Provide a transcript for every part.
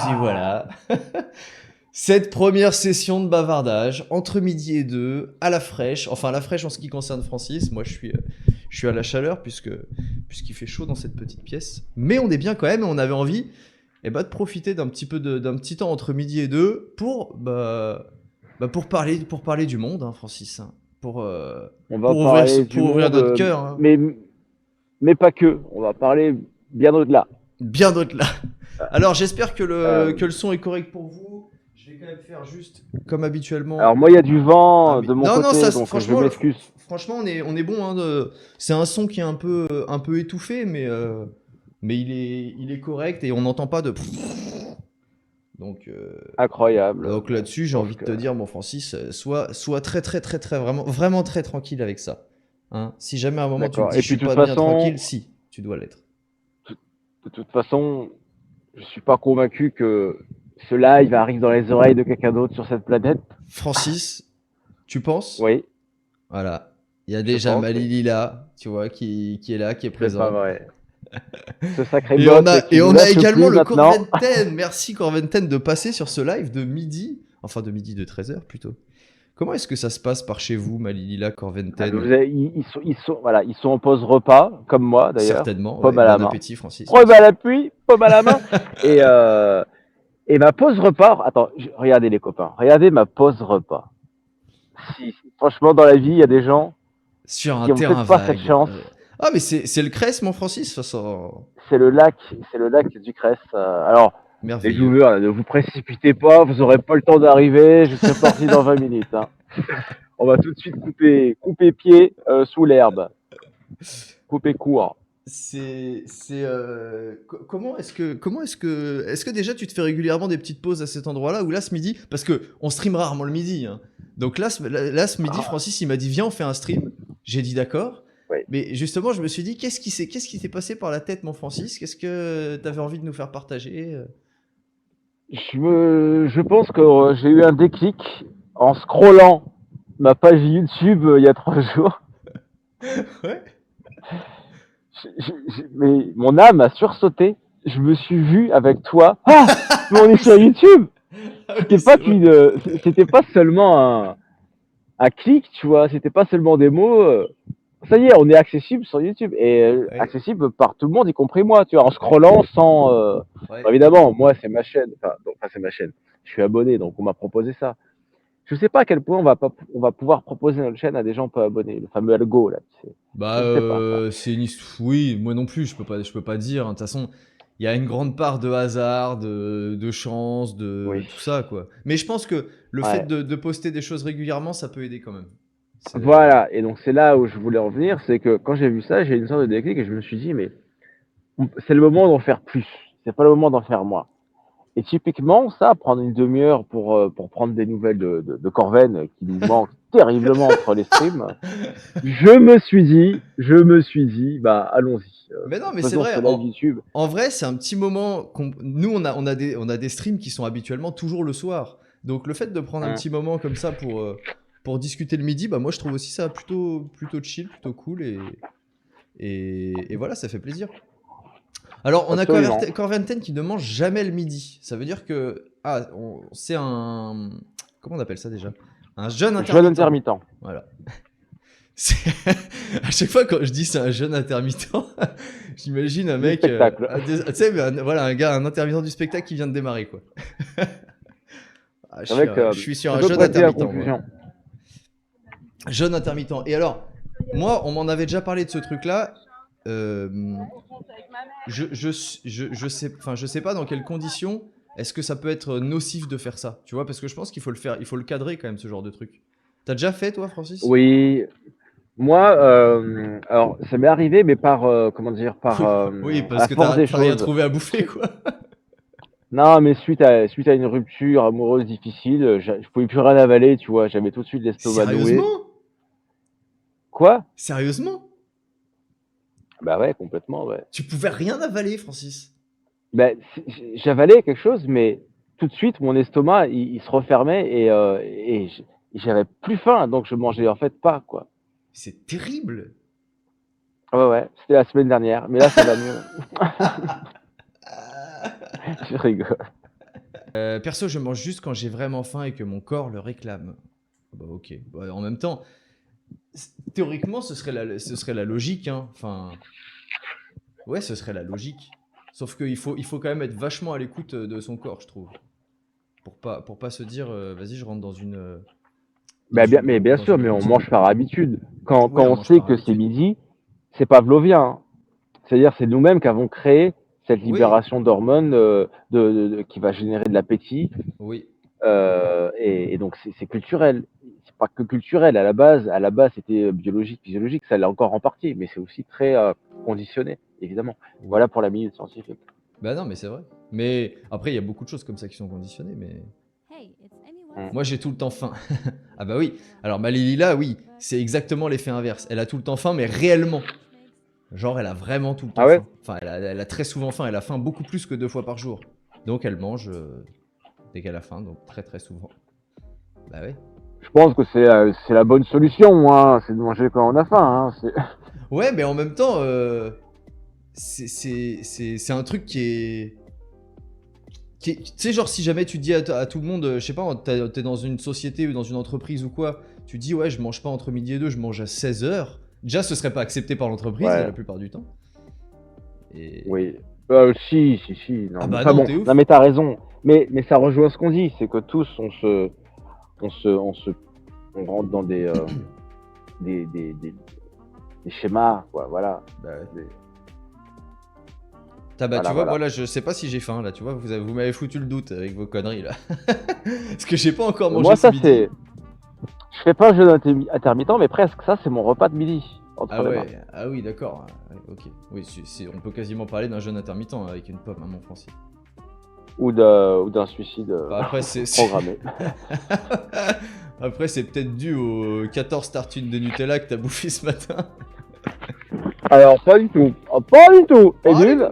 puis voilà. Cette première session de bavardage, entre midi et deux, à la fraîche. Enfin, à la fraîche en ce qui concerne Francis. Moi, je suis à la chaleur puisqu'il fait chaud dans cette petite pièce. Mais on est bien quand même et on avait envie de profiter d'un petit temps entre midi et deux pour parler du monde, hein, Francis. Hein. On va parler du Pour ouvrir monde, notre cœur. Hein. mais pas que. On va parler bien au-delà. Bien au-delà. Alors, j'espère Euh, que le son est correct pour vous. Je vais quand même faire juste comme alors habituellement. moi, il y a du Ah, vent mais... de mon Non, non, côté, ça, donc je franchement, m'excuse. franchement, on est bon. Hein, c'est un son qui est un peu étouffé, mais il est correct et on n'entend pas de. Donc, Incroyable. donc Bon, là-dessus, je j'ai pense envie de que te dire, mon Francis, sois très, très, très, très, vraiment, vraiment très tranquille avec ça. Hein. Si jamais à un moment tu te d'accord. dis Et je puis suis pas bien tranquille, si, tu dois l'être. de toute façon, je suis pas convaincu que ce live arrive dans les oreilles de quelqu'un d'autre sur cette planète. Francis, tu penses? Oui, Voilà. Il y a je déjà pense, oui. Malili là, tu vois, qui est là, qui est C'est pas présent. vrai. Ce sacré bot qui Et nous on a lâche également plus le maintenant. Corventen. Merci Corventen de passer sur ce live de midi. Enfin, de midi de 13h plutôt. Comment est-ce que ça se passe par chez vous, Malilila, Ah, mais Corventen? voilà, ils sont en pause repas, comme moi d'ailleurs, Certainement, ouais. pomme à la Bon main. appétit, Francis, bien Preuve à sûr. l'appui, pomme à la main. Et, euh, et ma pause repas, attends, regardez les copains, regardez ma pause repas. Franchement, dans la vie, il y a des gens Sur un qui ont terrain peut-être pas cette vague. chance. Ah, mais c'est le Crest, mon Francis, ça. C'est le lac du Crest. Alors, les Merveilleux. joueurs, ne vous précipitez pas, vous n'aurez pas le temps d'arriver. Je serai parti dans 20 minutes. Hein. On va tout de suite couper pied sous l'herbe, couper court. Est-ce que déjà tu te fais régulièrement des petites pauses à cet endroit-là ou là ce midi, parce que on stream rarement le midi, hein. Donc là ce midi, Ah, Francis il m'a dit viens on fait un stream. J'ai dit d'accord. ouais. Mais justement je me suis dit qu'est-ce qui s'est passé par la tête mon Francis? Qu'est-ce que t'avais envie de nous faire partager? Je pense que j'ai eu un déclic en scrollant ma page YouTube il y a 3 jours. Ouais. Mais mon âme a sursauté. Je me suis vu avec toi. Ah, mais on est Oui, sur YouTube. ah oui, c'est vrai. C'était pas seulement un clic, tu vois. C'était pas seulement des mots. Ça y est, on est accessible sur YouTube et Ouais, accessible par tout le monde, y compris moi, tu vois, en scrollant sans. ouais. Bon, évidemment, moi c'est ma chaîne. Enfin, c'est ma chaîne. Je suis abonné, donc on m'a proposé ça. Je sais pas à quel point on va pouvoir proposer notre chaîne à des gens pas abonnés, le fameux algo là. Tu sais. Bah, Je ne sais pas ça. c'est une oui, moi non plus, je peux pas dire, hein. De toute façon, il y a une grande part de hasard, de chance, de Oui. tout ça, quoi. Mais je pense que le fait Ouais. de poster des choses régulièrement, ça peut aider quand même. C'est Voilà. Et donc c'est là où je voulais en venir, c'est que quand j'ai vu ça, j'ai eu une sorte de déclic et je me suis dit mais c'est le moment d'en faire plus. C'est pas le moment d'en faire moins. Et typiquement, ça, prendre une demi-heure pour prendre des nouvelles de Corven qui nous manque terriblement entre les streams, je me suis dit, bah allons-y, Mais non, mais c'est faisons vrai, ce live YouTube. en vrai, c'est un petit moment nous, on a des streams qui sont habituellement toujours le soir. Donc le fait de prendre un Hein, petit moment comme ça pour discuter le midi, bah moi je trouve aussi ça plutôt chill, plutôt cool et voilà, ça fait plaisir. Alors, on a absolument. Corventen qui ne mange jamais le midi. Ça veut dire que. Ah, c'est un. Comment on appelle ça déjà? Un jeûne Jeune intermittent. intermittent. Voilà. C'est- À chaque fois, quand je dis c'est un jeûne intermittent, j'imagine un Du mec. spectacle. Tu sais, mais voilà, un gars, un intermittent du spectacle qui vient de démarrer, quoi. Ah, C'est vrai je que suis sur ça un peut jeûne prêter à intermittent, moi. confusion. Jeûne intermittent. Et alors, moi, on m'en avait déjà parlé de ce truc-là. Euh, je sais pas dans quelles conditions est-ce que ça peut être nocif de faire ça, tu vois, parce que je pense qu'il faut le faire, il faut le cadrer quand même ce genre de truc. T'as déjà fait toi, Francis? Oui, moi, alors ça m'est arrivé, mais par, comment dire, Oui, oui, à parce la que force des t'as rien choses. trouvé à bouffer, quoi. Non, mais suite à une rupture amoureuse difficile, je pouvais plus rien avaler, tu vois, j'avais tout de suite l'estomac noué. Sérieusement? Quoi? Sérieusement? Bah ouais, complètement, ouais. Tu pouvais rien avaler, Francis? Bah, j'avalais quelque chose, mais tout de suite, mon estomac, il se refermait et j'avais plus faim, donc je mangeais en fait pas, quoi. C'est terrible. Ouais, ouais, c'était la semaine dernière, mais là, ça va mieux. Je rigole. Perso, je mange juste quand j'ai vraiment faim et que mon corps le réclame. Bah ok. Bah, en même temps, théoriquement, ce serait la logique, hein. Enfin, ouais, ce serait la logique. Sauf qu'il faut quand même être vachement à l'écoute de son corps, je trouve. Pour pas se dire, vas-y, je rentre Mais bien dans une sûr, mais on routine. mange par habitude. Quand Ouais, on on mange sait par que c'est habitude. midi, c'est pavlovien, hein. C'est-à-dire, c'est nous-mêmes qui avons créé cette Oui, libération d'hormones qui va générer de l'appétit. oui, Et donc, c'est culturel. C'est pas que culturel. À la base, c'était biologique, physiologique. Ça l'est encore en partie, mais c'est aussi très conditionné, évidemment. oui. Voilà pour la minute scientifique. Bah non, mais c'est vrai. Mais après, il y a beaucoup de choses comme ça qui sont conditionnées, mais Mm. moi, j'ai tout le temps faim. Ah bah oui. Alors, Malilila, oui, c'est exactement l'effet inverse. Elle a tout le temps faim, mais réellement. Genre, elle a vraiment tout le temps Ah ouais? faim. Enfin, elle a très souvent faim. Elle a faim beaucoup plus que 2 fois par jour. Donc, elle mange dès qu'elle a faim, donc très très souvent. Bah ouais. Je pense que c'est la bonne solution, hein. C'est de manger quand on a faim, hein. Ouais, mais en même temps, c'est un truc tu sais, genre, si jamais tu dis à tout le monde, je sais pas, t'es dans une société ou dans une entreprise ou quoi, tu dis, ouais, je mange pas entre midi et 2, je mange à 16 h. Déjà, ce serait pas accepté par l'entreprise Ouais, la plupart du temps. Et... oui. Si. Ah Non, mais bah enfin non, bon, t'es non, ouf. mais t'as raison. Mais ça rejoint ce qu'on dit, c'est que tous, on rentre dans des schémas, quoi. Voilà. Bah ouais. Des- Bah, tu vois, moi voilà. là, je sais pas si j'ai faim, là, tu vois, vous m'avez foutu le doute avec vos conneries, là. Parce que j'ai pas encore mangé Moi, ce ça, midi. je fais pas un jeûne intermittent, mais presque. Ça, c'est mon repas de midi, entre Ah les mains. ouais, ah oui, d'accord. Ouais, ok. Oui, on peut quasiment parler d'un jeûne intermittent avec une pomme, à mon Francis. Ou d'un suicide Bah, après, programmé. Après, c'est peut-être dû aux 14 tartines de Nutella que t'as bouffé ce matin. Alors, pas du tout. Pas du tout. Et Oh, allez, d'une.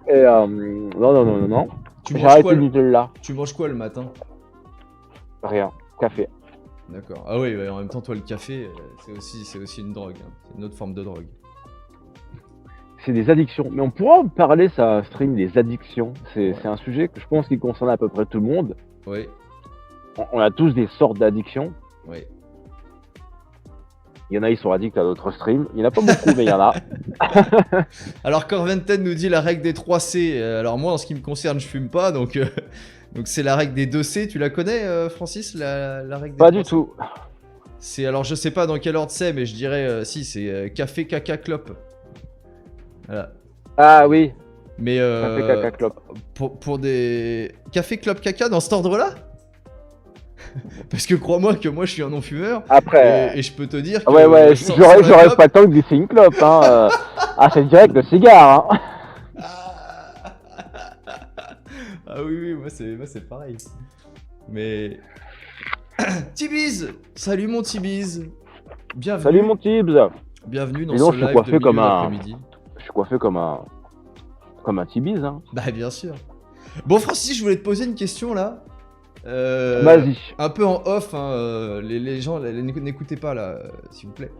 Et non. tu J'ai manges quoi arrêté le Nutella. tu manges quoi le matin? Rien. Café. D'accord. Ah oui, ouais, en même temps, toi, le café, c'est aussi une drogue, hein. C'est une autre forme de drogue. C'est des addictions. Mais on pourra en parler, ça, stream, des addictions. Ouais. C'est un sujet que je pense qui concerne à peu près tout le monde. Oui, On a tous des sortes d'addictions. oui. Il y en a, ils sont addicts à d'autres streams. Il n'y en a pas beaucoup, mais il y en a. Alors, Corvented nous dit la règle des 3 C. Alors, moi, en ce qui me concerne, je fume pas, donc donc c'est la règle des 2 C. Tu la connais, Francis, la règle des Pas 3 du C? tout. Alors, je sais pas dans quel ordre c'est, mais je dirais si, c'est café, caca, clope. Voilà. Ah oui, Mais café, caca, clope. pour des café, clope, caca dans cet ordre-là? Parce que crois-moi que moi, je suis un non-fumeur Après. et je peux te dire Ouais, que sans la j'aurais clope. pas le temps de glisser une clope, hein. Ah, c'est direct le cigare, hein. Ah, ah oui, moi c'est pareil. Mais. Tibiz! Salut mon Tibiz! Bienvenue. Salut mon Tibbs. Bienvenue dans Dis donc, ce je suis live de coiffé comme milieu un. d'après-midi. Je suis coiffé comme un Tibiz, hein. Bah, bien sûr. Bon, Francis, je voulais te poser une question là. Vas-y. Un peu en off, hein, les gens, n'écoutez pas là, s'il vous plaît.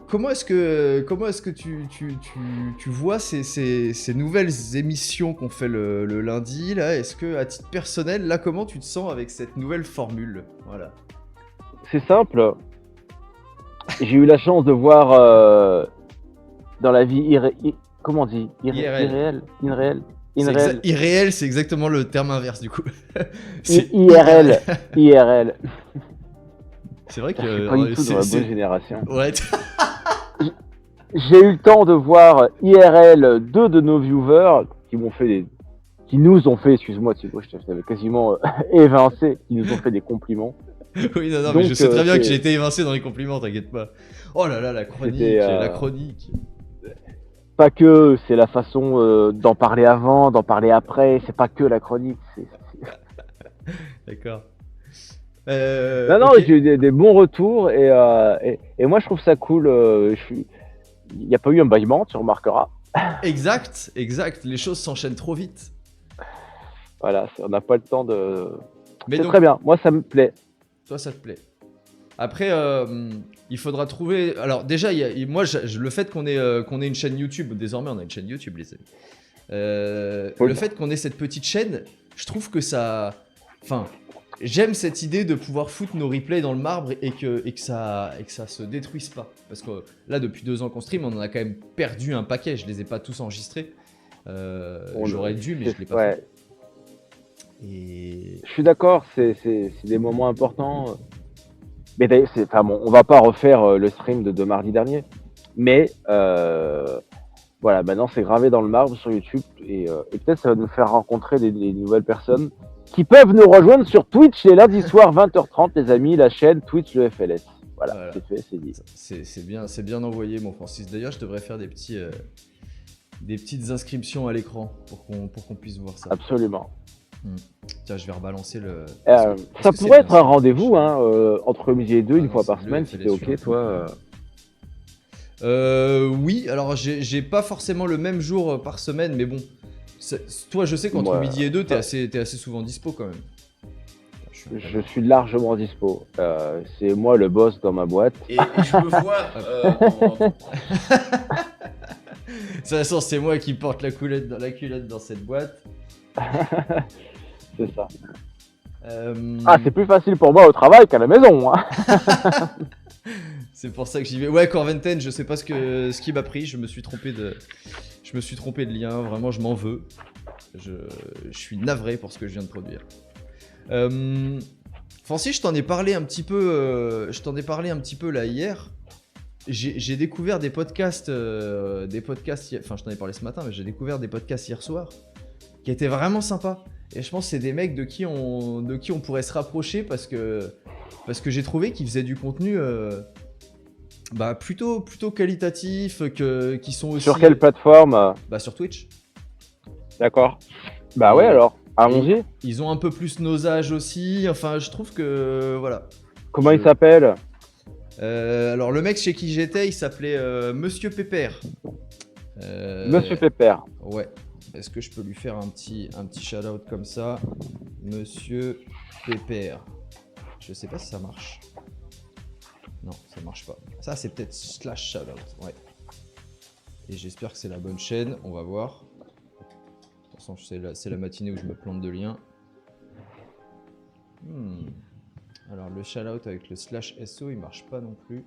Comment est-ce que tu vois ces nouvelles émissions qu'on fait le lundi là? Est-ce que à titre personnel, là, comment tu te sens avec cette nouvelle formule? Voilà. C'est simple. J'ai eu la chance de voir dans la vie comment on dit IRL. irréel. Irréel, c'est exactement le terme inverse du coup. C'est IRL. IRL. C'est vrai Je suis que pas du tout dans la bonne génération. ouais. J'ai eu le temps de voir IRL deux de nos viewers qui nous ont fait, excuse-moi Thibaut, je t'avais quasiment évincé, qui nous ont fait des compliments. Oui, non, mais Donc, je sais très bien que j'ai été évincé dans les compliments, t'inquiète pas. Oh là là, la chronique, c'était la chronique. pas que, c'est la façon d'en parler avant, d'en parler après, c'est pas que la chronique. D'accord. Non, Ok. j'ai eu des bons retours et moi je trouve ça cool. Il n'y a pas eu un bâillement, tu remarqueras. Exact. Les choses s'enchaînent trop vite. Voilà, on n'a pas le temps de. Mais C'est donc, très bien, moi ça me plaît. toi, ça te plaît. Après, il faudra trouver. Alors déjà, moi, le fait qu'on ait une chaîne YouTube, désormais, on a une chaîne YouTube, les amis. Le fait qu'on ait cette petite chaîne, je trouve que ça... Enfin, j'aime cette idée de pouvoir foutre nos replays dans le marbre et que ça se détruise pas. Parce que là, depuis 2 ans qu'on stream, on en a quand même perdu un paquet. Je les ai pas tous enregistrés. J'aurais dû, mais je l'ai pas fait. Et... Je suis d'accord, c'est des moments importants. Mais d'ailleurs, bon, on va pas refaire le stream de mardi dernier. Mais voilà, maintenant c'est gravé dans le marbre sur YouTube. Et peut-être ça va nous faire rencontrer des nouvelles personnes qui peuvent nous rejoindre sur Twitch les lundis soirs 20h30, les amis, la chaîne Twitch le FLS. Voilà. C'est fait, c'est dit. C'est bien envoyé, mon Francis. D'ailleurs, je devrais faire des petites inscriptions à l'écran pour qu'on puisse voir ça. Absolument. Tiens, je vais rebalancer le... ça pourrait être un rendez-vous entre midi et 2, une fois par semaine, si t'es ok, toi. Oui, alors j'ai pas forcément le même jour par semaine, mais bon. Toi, je sais qu'entre midi et 2, t'es assez souvent dispo quand même. Je suis largement dispo. C'est moi le boss dans ma boîte. Et je me vois... De toute façon, c'est moi qui porte la culotte dans cette boîte. C'est ça. C'est plus facile pour moi au travail qu'à la maison. Hein. C'est pour ça que j'y vais. Ouais, Corventen, je sais pas ce qui m'a pris. Je me suis trompé de lien. Vraiment, je m'en veux. Je suis navré pour ce que je viens de produire. Francis, je t'en ai parlé un petit peu là hier. J'ai découvert des podcasts. Enfin, je t'en ai parlé ce matin, mais j'ai découvert des podcasts hier soir qui étaient vraiment sympas. Et je pense que c'est des mecs de qui on pourrait se rapprocher parce que j'ai trouvé qu'ils faisaient du contenu plutôt qualitatif, qui sont aussi... Sur quelle plateforme? Sur Twitch. D'accord. Ouais, alors, allons-y. Ils ont un peu plus nos âges aussi, enfin je trouve que... Voilà. Comment il s'appelle? Alors le mec chez qui j'étais, il s'appelait Monsieur Pépère. Monsieur Pépère. Ouais. Est-ce que je peux lui faire un petit shout-out comme ça? Monsieur Pépère. Je sais pas si ça marche. Non, ça marche pas. Ça, c'est peut-être / shout-out. Ouais. Et j'espère que c'est la bonne chaîne. On va voir. De toute façon, c'est la matinée où je me plante de liens. Alors, le shout-out avec le / SO, il marche pas non plus.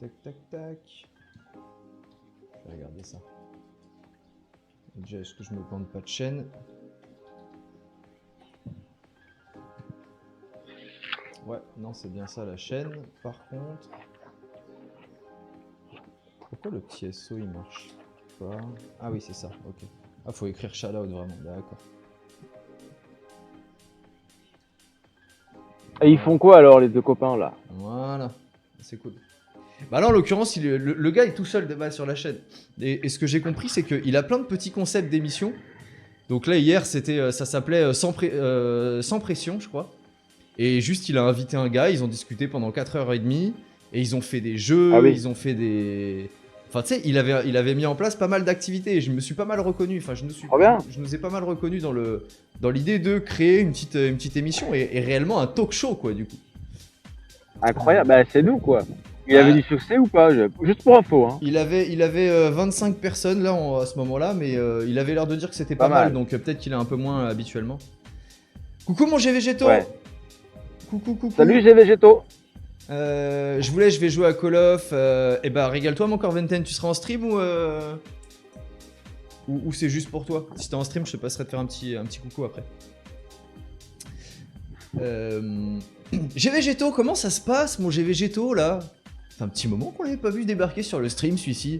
Tac, tac, tac. Je vais regarder ça. Déjà, est-ce que je me plante pas de chaîne? Ouais, non, c'est bien ça la chaîne. Par contre... Pourquoi le petit SO il marche pas? Ah oui, c'est ça, ok. Ah, faut écrire shoutout vraiment, d'accord. Et ils font quoi alors, les 2 copains là? Voilà, c'est cool. Là, en l'occurrence, le gars est tout seul de base sur la chaîne. Et ce que j'ai compris, c'est qu'il a plein de petits concepts d'émissions. Donc là, hier, ça s'appelait sans pression, je crois. Et juste, il a invité un gars, ils ont discuté pendant 4h30. Et ils ont fait des jeux, ils ont fait des... Enfin, tu sais, il avait mis en place pas mal d'activités. Et je me suis pas mal reconnu. Enfin, je nous ai pas mal reconnu dans l'idée de créer une petite émission et réellement un talk show, quoi, du coup. Incroyable, c'est nous, quoi. Il avait du succès ou pas? Juste pour info. Hein. Il avait 25 personnes là à ce moment-là, mais il avait l'air de dire que c'était pas mal, donc peut-être qu'il est un peu moins habituellement. Coucou mon GVGto. Ouais. Coucou. Salut GVGto. Je vais jouer à Call of. Régale-toi mon Corventen, tu seras en stream ou c'est juste pour toi? Si t'es en stream, je te passerai de faire un petit coucou après. GVGto, comment ça se passe mon GVGto là? C'est un petit moment qu'on l'avait pas vu débarquer sur le stream celui-ci.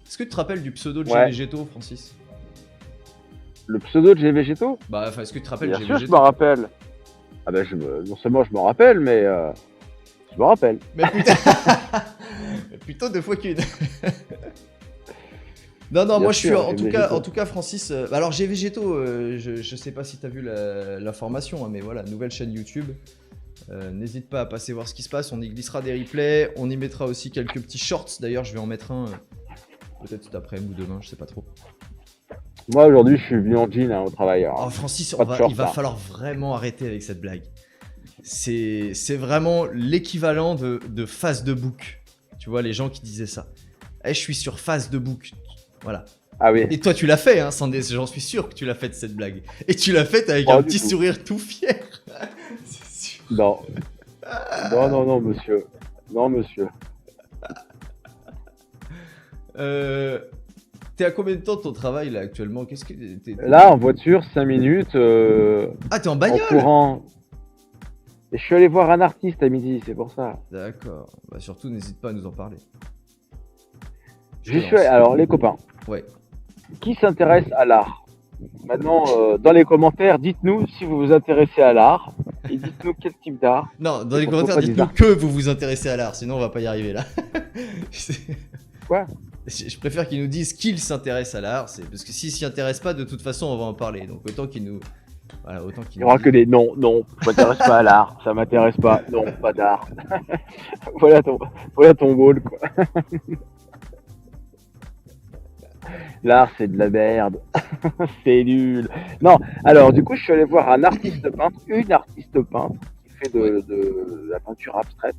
Est-ce que tu te rappelles du pseudo de GVGto, Francis? Le pseudo de GVGto? Est-ce que tu te rappelles Bien sûr, je me rappelle. Non seulement je me rappelle, mais je me rappelle. Mais putain, plutôt 2 fois qu'une. Non, Bien moi sûr, je suis en tout cas Francis. Alors GVGto, je sais pas si t'as vu l'information, hein, mais voilà, nouvelle chaîne YouTube. N'hésite pas à passer voir ce qui se passe, on y glissera des replays, on y mettra aussi quelques petits shorts, d'ailleurs je vais en mettre un peut-être cet après-midi ou demain, je sais pas trop. Moi aujourd'hui je suis venu en jean au travail. Oh Francis, il va falloir vraiment arrêter avec cette blague. C'est vraiment l'équivalent de face de book, tu vois les gens qui disaient ça. Eh, je suis sur face de bouc. Voilà. Ah oui. Et toi, tu l'as fait, hein, j'en suis sûr que tu l'as fait cette blague. Et tu l'as faite avec Pas un du petit tout. sourire tout fier. C'est sûr. Non. Non, non, non, monsieur. Non, monsieur. Euh, T'es à combien de temps de ton travail là actuellement? Qu'est-ce que Là, en voiture, 5 minutes, Ah, t'es en en bagnole? courant. Et je suis allé voir un artiste à midi, c'est pour ça. D'accord. Bah surtout, n'hésite pas à nous en parler. Je te J'y suis allé. lance. Alors, les copains, Ouais. qui s'intéresse à l'art? Maintenant, dans les commentaires, dites-nous si vous vous intéressez à l'art et dites-nous quel type d'art. Non, dans Et les pourquoi commentaires, pas des dites-nous arts. que vous vous intéressez à l'art, sinon on va pas y arriver là. Quoi? Je préfère qu'ils nous disent qu'ils s'intéressent à l'art, parce que s'ils s'y intéressent pas, de toute façon, on va en parler. Donc autant qu'ils nous. Voilà, autant qu'ils Il n'y nous aura que disent. des non, non, je m'intéresse pas à l'art, ça m'intéresse pas, non, pas d'art. Voilà ton goal, quoi. L'art, c'est de la merde. C'est nul. Non, alors du coup, je suis allé voir un artiste peintre, une artiste peintre qui fait Ouais. de la peinture abstraite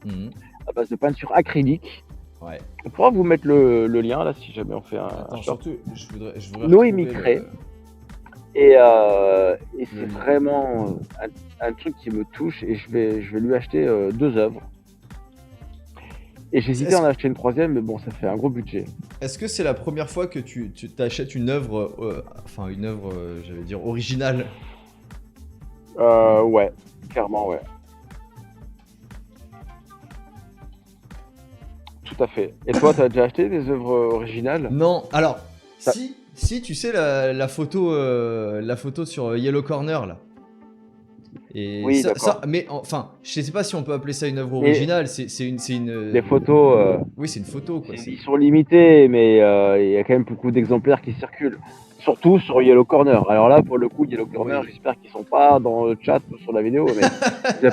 Mhm. à base de peinture acrylique. Ouais. On pourra vous mettre le lien là si jamais on fait un Attends, short. surtout, je voudrais Noémie retrouver Cré. Et c'est le lien. vraiment un truc qui me touche et je vais lui acheter 2 œuvres. Et j'hésitais à en acheter une troisième, mais bon, ça fait un gros budget. Est-ce que c'est la première fois que tu t'achètes une œuvre, enfin une œuvre, j'allais dire originale? Ouais, clairement, ouais. Tout à fait. Et toi, t'as déjà acheté des œuvres originales? Non, alors, Ça- si, tu sais la photo sur Yellow Corner là. Et Oui, ça, d'accord. mais enfin, je sais pas si on peut appeler ça une œuvre Mais originale. C'est une. les photos, Oui, c'est une photo c'est quoi. une édition limitée, mais il y a quand même beaucoup d'exemplaires qui circulent. Surtout sur Yellow Corner. Alors là, pour le coup, Yellow Corner, Oui. j'espère qu'ils sont pas dans le chat ou sur la vidéo, mais ils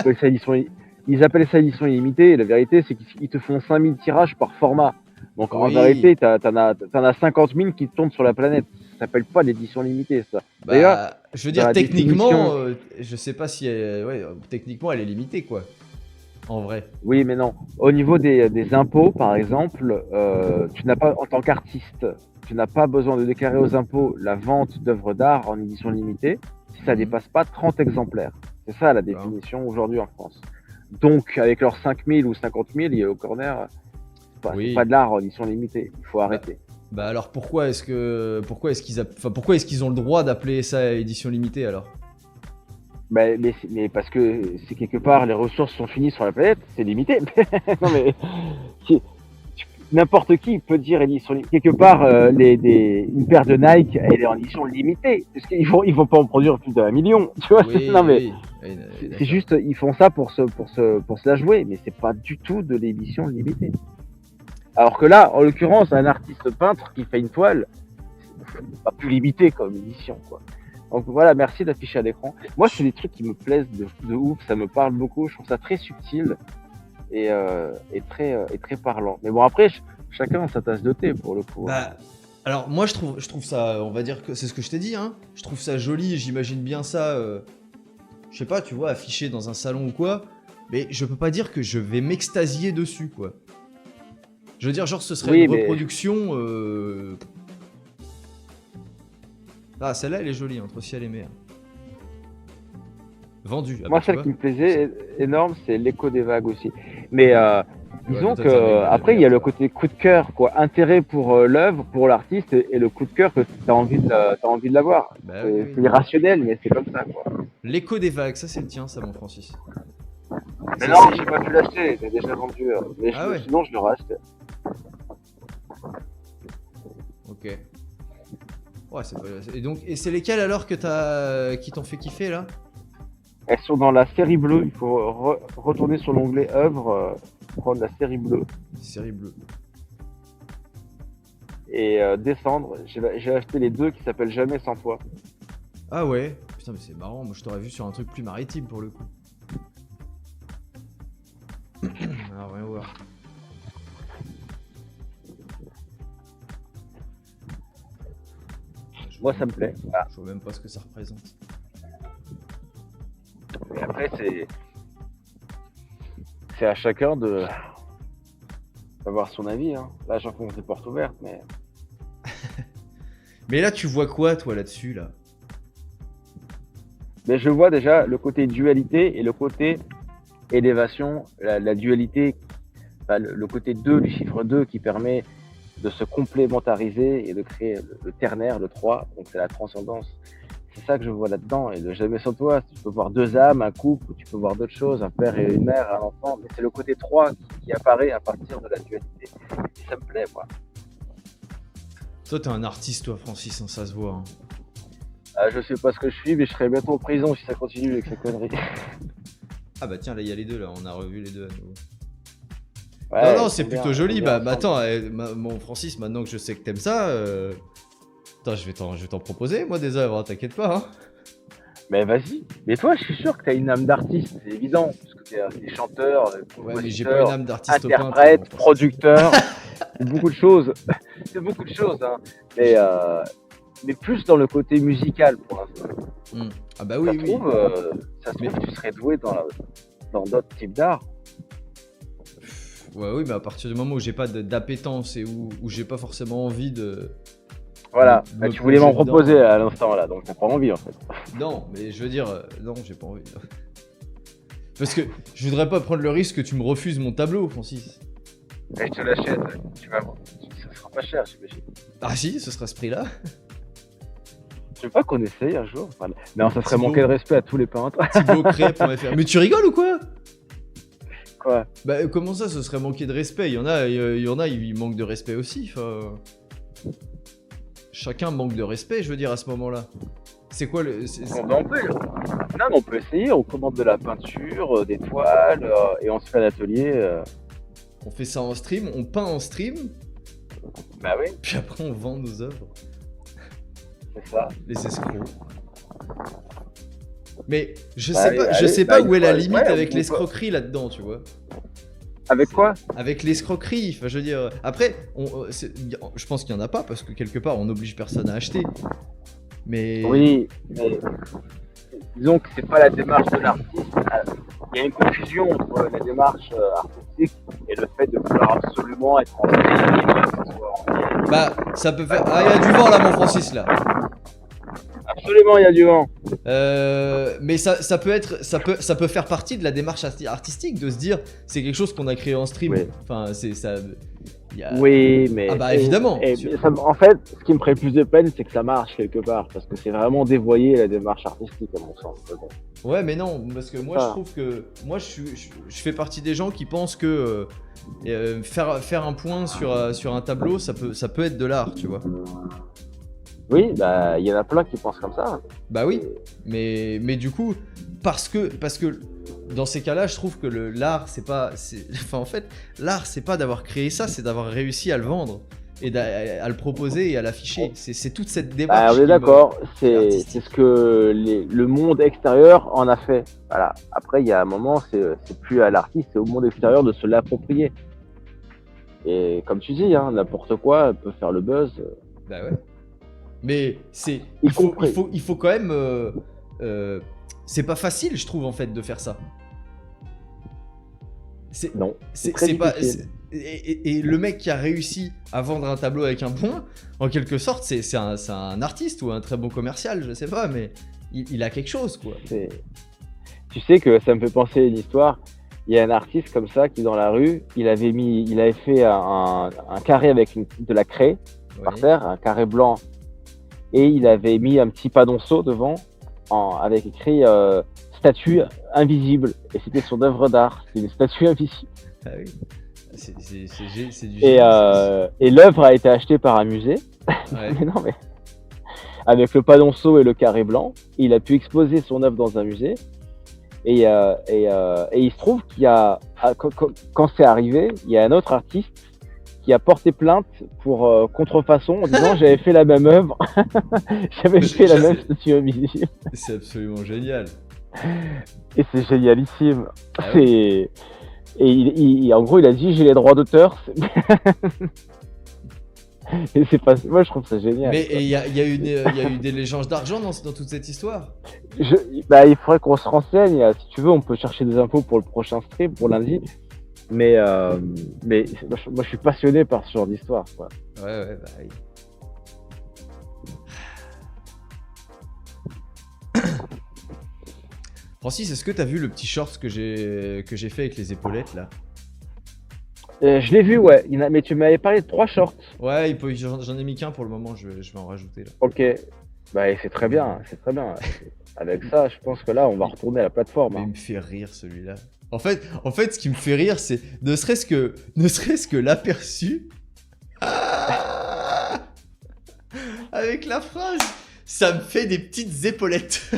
appellent ça édition illimitée. Et la vérité, c'est qu'ils te font 5000 tirages par format. Donc en Oui. vérité, t'en as 50 000 qui tombent sur la planète. Ça s'appelle pas l'édition limitée, ça. D'ailleurs, Bah, je veux dans dire la techniquement, définition, je sais pas si ouais, techniquement elle est limitée quoi. En vrai. oui, mais non. Au niveau des impôts, par exemple, tu n'as pas, en tant qu'artiste, tu n'as pas besoin de déclarer aux impôts la vente d'œuvres d'art en édition limitée si ça Mhm. dépasse pas 30 exemplaires. C'est ça la D'accord. définition aujourd'hui en France. Donc, avec leurs 5000 ou 50 000, il y a au corner, c'est Oui. pas de l'art en édition limitée. Il faut arrêter. Bah alors pourquoi est-ce qu'ils ont le droit d'appeler ça édition limitée alors? Mais parce que c'est quelque part, les ressources sont finies sur la planète, c'est limité. Non, mais si- n'importe qui peut dire édition limitée. Quelque part, une paire de Nike, elle est en édition limitée. Parce qu'ils vont pas en produire plus d'un million. Tu vois. Oui, Non, mais oui. Oui, c'est d'accord. juste, ils font ça pour se la jouer. Mais c'est pas du tout de l'édition limitée. Alors que là, en l'occurrence, un artiste peintre qui fait une toile, c'est pas plus limité comme édition, quoi. Donc voilà, merci d'afficher à l'écran. Moi, c'est des trucs qui me plaisent de ouf, ça me parle beaucoup. Je trouve ça très subtil et très parlant. Mais bon, après, chacun a sa tasse de thé pour le coup. Bah, alors moi je trouve ça, on va dire que c'est ce que je t'ai dit, hein. Je trouve ça joli, j'imagine bien ça, je sais pas, tu vois, affiché dans un salon ou quoi. Mais je peux pas dire que je vais m'extasier dessus, quoi. Je veux dire, genre, ce serait Oui, une mais reproduction. Ah, celle-là, elle est jolie, entre ciel et mer. Vendue. Ah, moi, bah, tu celle vois. qui me plaisait énorme, c'est l'écho des vagues aussi. Mais Ouais, disons mais toi, t'es un mec que de la après, il mer, y a le toi. côté coup de cœur, quoi, intérêt pour l'œuvre, pour l'artiste, et le coup de cœur que t'as envie de l'avoir. Bah oui, C'est oui. irrationnel, mais c'est comme ça, quoi. L'écho des vagues, ça c'est le tien, ça, mon Francis. Mais Ça, non, c'est- j'ai pas pu l'acheter, j'ai déjà vendu. Mais Ah ouais. sinon, je l'aurais acheté. Ok. Ouais, c'est pas... Et donc, et c'est lesquels alors qui t'ont fait kiffer là? Elles sont dans la série bleue. Il faut retourner sur l'onglet œuvre, prendre la série bleue Série bleue. et descendre. J'ai acheté les 2 qui s'appellent Jamais sans toi. Ah ouais. Putain, mais c'est marrant. Moi, je t'aurais vu sur un truc plus maritime pour le coup. Ah, rien à voir. Moi, ça me plaît. Voilà. Je vois même pas ce que ça représente. Et après, c'est à chacun avoir son avis, hein. Là, j'enfonce des portes ouvertes, mais Mais là, tu vois quoi, toi, là-dessus, là? je vois déjà le côté dualité et le côté élévation, la dualité, enfin, le côté 2 du chiffre 2 qui permet de se complémentariser et de créer le ternaire, le 3, donc c'est la transcendance. C'est ça que je vois là-dedans. Et le jamais sans toi, tu peux voir deux âmes, un couple, tu peux voir d'autres choses, un père et une mère, un enfant, mais c'est le côté 3 qui apparaît à partir de la dualité. Et ça me plaît, moi. Toi, t'es un artiste, toi, Francis, hein, ça se voit. Hein. Ah, je sais pas ce que je suis, mais je serai bientôt en prison si ça continue avec ces conneries. Ah bah tiens, là, il y a les deux, là, on a revu les deux à nouveau. Ouais, Non, c'est plutôt joli. Bah, ensemble. attends, mon Francis, maintenant que je sais que t'aimes ça, attends, je vais t'en proposer, moi, des œuvres, hein, t'inquiète pas. Hein. Mais vas-y. Mais toi, je suis sûr que t'as une âme d'artiste, c'est évident. Parce que t'es chanteur, Ouais, mais j'ai pas une compositeur, âme d'artiste peintre. interprète, Bon, producteur. C'est beaucoup de choses. C'est beaucoup de choses, hein. Mais plus dans le côté musical pour l'instant. Ah bah oui, Ça se oui. trouve, que tu serais doué dans d'autres types d'art. Ouais, oui, mais à partir du moment où j'ai pas d'appétence et où j'ai pas forcément envie de. Voilà, me tu voulais m'en plonger proposer dedans. à l'instant là, donc t'as pas envie en fait. Non, mais je veux dire, non, j'ai pas envie. Parce que je voudrais pas prendre le risque que tu me refuses mon tableau, Francis. Et je te l'achète, tu vas voir. Ça sera pas cher, j'imagine. Ah si, ce sera ce prix-là. Je veux pas qu'on essaye un jour. Enfin, non, ça serait Thibaut. manquer de respect à tous les peintres. Thibautcré.fr. Mais tu rigoles ou quoi? Quoi? Bah comment ça, ce serait manquer de respect? Il y en a, ils manquent de respect aussi. Enfin, chacun manque de respect, je veux dire, à ce moment-là. C'est quoi le... On peut. Non, mais on peut essayer. On commande de la peinture, des toiles, et on se fait un atelier. On fait ça en stream, on peint en stream, Bah oui, puis après on vend nos œuvres. c'est ça. Les escrocs. Mais je Bah sais allez, pas, allez, sais pas bah, où est la ouais, limite ouais, avec on l'escroquerie là-dedans, tu vois. Avec quoi? Avec l'escroquerie, enfin je veux dire. Après, je pense qu'il y en a pas parce que quelque part on n'oblige personne à acheter. Mais. Oui, mais disons que c'est pas la démarche de l'artiste. Il y a une confusion entre la démarche artistique et le fait de vouloir absolument être en ligne. Bah, ça peut faire. Ah, il y a du vent là, mon Francis là. Absolument, il y a du vent. Mais ça peut être, ça peut faire partie de la démarche artistique de se dire c'est quelque chose qu'on a créé en stream. Oui. Enfin, c'est ça. Oui, mais. Ah bah évidemment. Mais en fait, ce qui me ferait plus de peine, c'est que ça marche quelque part. Parce que c'est vraiment dévoyer la démarche artistique, à mon sens. Bon. Ouais, mais non, parce que moi je trouve que. Moi je fais partie des gens qui pensent que faire un point sur un tableau, ça peut être de l'art, tu vois. Oui, bah, il y en a plein qui pensent comme ça. Bah oui, mais du coup, parce que dans ces cas-là, je trouve que l'art, enfin en fait, l'art, c'est pas d'avoir créé ça, c'est d'avoir réussi à le vendre et à le proposer et à l'afficher. C'est toute cette démarche. On est d'accord, c'est ce que le monde extérieur en a fait. Voilà. Après, il y a un moment, c'est plus à l'artiste, c'est au monde extérieur de se l'approprier. Et comme tu dis, hein, n'importe quoi peut faire le buzz. Bah ouais. Mais il faut quand même. C'est pas facile, je trouve, en fait, de faire ça. Non. C'est pas. Et le mec qui a réussi à vendre un tableau avec un point, en quelque sorte, c'est un artiste ou un très bon commercial, je sais pas, mais il a quelque chose, quoi. Tu sais que ça me fait penser à une histoire. Il y a un artiste comme ça qui, dans la rue, il avait fait un carré avec de la craie par terre, un carré blanc. Et il avait mis un petit panonceau devant avec écrit statue invisible. Et c'était son œuvre d'art. C'était une statue invisible. Ah oui. C'est du génie. Et l'œuvre a été achetée par un musée. Ouais. Mais non, mais avec le panonceau et le carré blanc, il a pu exposer son œuvre dans un musée. Et il se trouve qu'il y a, quand c'est arrivé, il y a un autre artiste qui a porté plainte pour contrefaçon en disant j'avais fait la même œuvre, j'avais fait la même statue invisible. C'est absolument génial. Et c'est génialissime. Ah oui. Et en gros, il a dit j'ai les droits d'auteur. Et c'est pas, moi je trouve ça génial. Mais il y a eu des légendes d'argent dans toute cette histoire. Il faudrait qu'on se renseigne. Si tu veux, on peut chercher des infos pour le prochain stream, pour lundi. Mais, moi, je suis passionné par ce genre d'histoire, quoi. Ouais, bah oui. Francis, est-ce que t'as vu le petit short que j'ai fait avec les épaulettes là? Je l'ai vu, ouais. Mais tu m'avais parlé de 3 shorts. Ouais, j'en ai mis qu'un pour le moment, je vais en rajouter là. Ok. Bah, et c'est très bien, c'est très bien. Avec ça, je pense que là, on va retourner à la plateforme. Mais il Hein. me fait rire celui-là. En fait, ce qui me fait rire, c'est ne serait-ce que l'aperçu. Avec la phrase, ça me fait des petites épaulettes.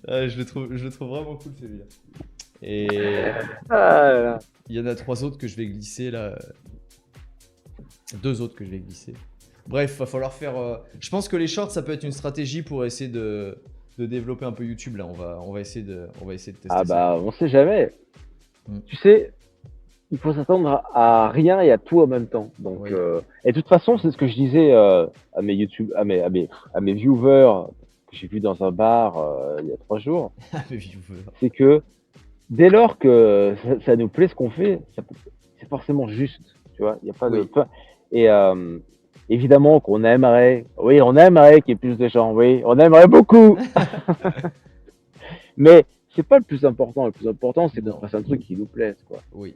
Je le trouve vraiment cool celui-là. Et Ah là là. il y en a 3 autres que je vais glisser là. 2 autres que je vais glisser. Bref, va falloir faire. Je pense que les shorts, ça peut être une stratégie pour essayer de développer un peu YouTube là. On va essayer de tester Ah ça. bah, on sait jamais. Mm. Tu sais, il faut s'attendre à rien et à tout en même temps. Donc, Oui. et de toute façon, c'est ce que je disais à mes YouTube, à mes viewers que j'ai vus dans un bar il y a 3 jours. Mais viewers. C'est que dès lors que ça nous plaît ce qu'on fait, c'est forcément juste. Tu vois, il n'y a pas de. Oui. Et évidemment qu'on aimerait, oui, on aimerait qu'il y ait plus de gens, oui, on aimerait beaucoup. Mais c'est pas le plus important. Le plus important, c'est qu'on Non. fasse un truc qui nous plaise, quoi. Oui.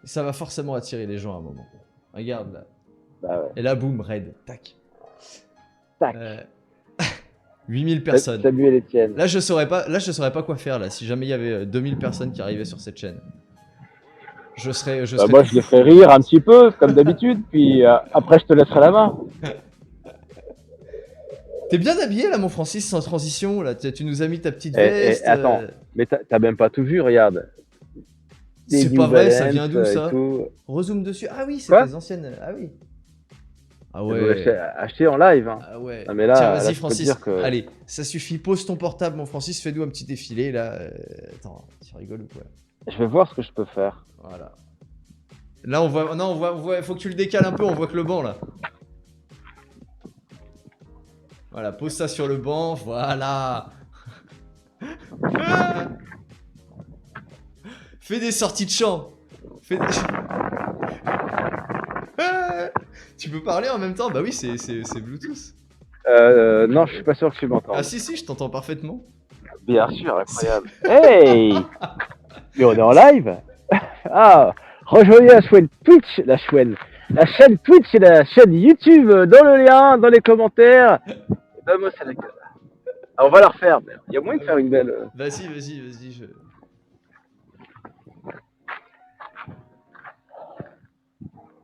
Ça va forcément attirer les gens à un moment. Regarde là. Bah ouais. Et là, boum, raid. Tac. Tac. 8000 personnes. Samuel Etienne. Là, je saurais pas quoi faire là. Si jamais il y avait 2000 personnes qui arrivaient sur cette chaîne. Je serais Moi, je les ferai rire un petit peu, comme d'habitude, puis après, je te laisserai la main. T'es bien habillé là, mon Francis, sans transition. Là, tu nous as mis ta petite veste. Attends, mais t'as même pas tout vu, regarde. Des C'est New pas vrai, ça Balance vient d'où et ça? tout. Rezoom dessus. Ah oui, c'est Quoi les anciennes. Ah oui. Ah Elles doivent ouais. acheter en live. Hein. Ah ouais. Ah, mais là, Tiens, là, vas-y, je peux te Francis. dire que- Allez, ça suffit. Pose ton portable, mon Francis. Fais-nous un petit défilé là. Attends, tu rigoles ou quoi? Je vais voir ce que je peux faire. Voilà. Là, on voit. Non, on voit. Faut que tu le décales un peu. On voit que le banc là. Voilà, pose ça sur le banc. Voilà. Fais des sorties de chant. Fais des... Tu peux parler en même temps? Bah oui, c'est Bluetooth. Non, je suis pas sûr que tu m'entends. Ah si, je t'entends parfaitement. Bien sûr, incroyable. Hey, mais on est en live. Ah, rejoignez la chaîne Twitch, la chaîne Twitch et la chaîne YouTube dans le lien, dans les commentaires. Ben, moi, c'est la gueule. Ah, on va la refaire. Il y a moyen de faire une belle. Vas-y.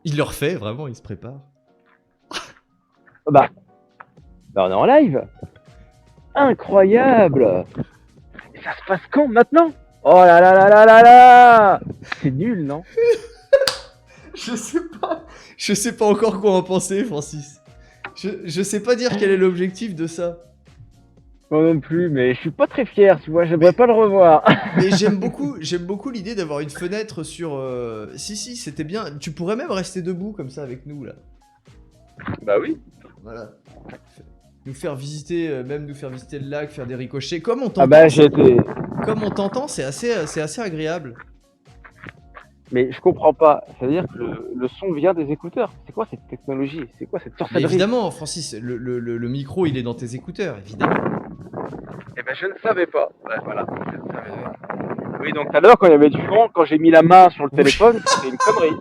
Il le refait, vraiment, il se prépare. Bah, on est en live. Incroyable. Et ça se passe quand maintenant? Oh là là là là là là. C'est nul, non? Je sais pas encore quoi en penser, Francis. Je sais pas dire quel est l'objectif de ça. Moi non plus, mais je suis pas très fier, tu vois, j'aimerais pas le revoir. Mais j'aime beaucoup l'idée d'avoir une fenêtre sur... Si, c'était bien. Tu pourrais même rester debout comme ça avec nous, là. Bah oui. Voilà. Nous faire visiter le lac, faire des ricochets. Comme on t'entend, Ah bah j'ai été... comme on t'entend, c'est assez agréable. Mais je comprends pas, c'est-à-dire que le son vient des écouteurs. C'est quoi cette technologie? C'est quoi cette Mais sorcellerie? évidemment, Francis, le micro, il est dans tes écouteurs, évidemment. Eh ben je ne savais pas. Ouais, voilà. Je ne savais pas. Oui, donc tout à l'heure, quand il y avait du vent, quand j'ai mis la main sur le téléphone, c'était une connerie.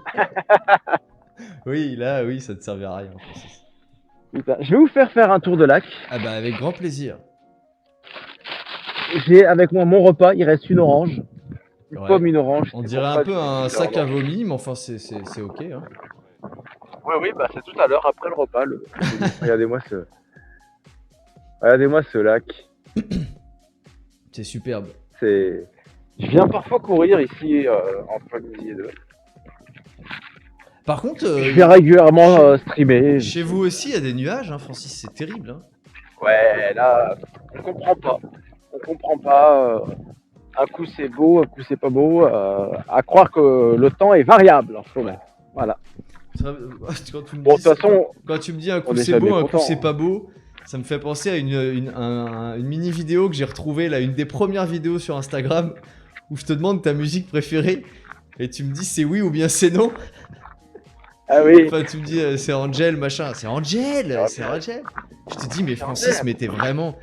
Oui, là, oui, ça ne servait à rien, Francis. Putain, je vais vous faire un tour de lac. Ah bah, avec grand plaisir. J'ai avec moi mon repas, il reste une orange. Une Ouais. pomme, une orange. On C'est dirait pour un ça peu que un je suis sac à orange. vomi, mais enfin, c'est ok. Hein. Oui, bah c'est tout à l'heure, après le repas. Regardez-moi ce lac. C'est superbe. Je viens parfois courir ici entre midi et deux. Par contre, Je viens régulièrement streamer. chez vous aussi, il y a des nuages, hein, Francis, c'est terrible. Hein. Ouais, là, on comprend pas. On comprend pas. Un coup c'est beau, un coup c'est pas beau. À croire que le temps est variable en ce moment. Voilà. Quand tu me Bon, de dis, toute façon, quand tu me dis un coup on est c'est beau, jamais un coup content. c'est pas beau, Ça me fait penser à une mini vidéo que j'ai retrouvée là, une des premières vidéos sur Instagram où je te demande ta musique préférée et tu me dis c'est oui ou bien c'est non. Ah oui. Enfin, tu me dis c'est Angel, machin. C'est Angel, c'est Angel. Je te dis, mais Francis, mais t'es vraiment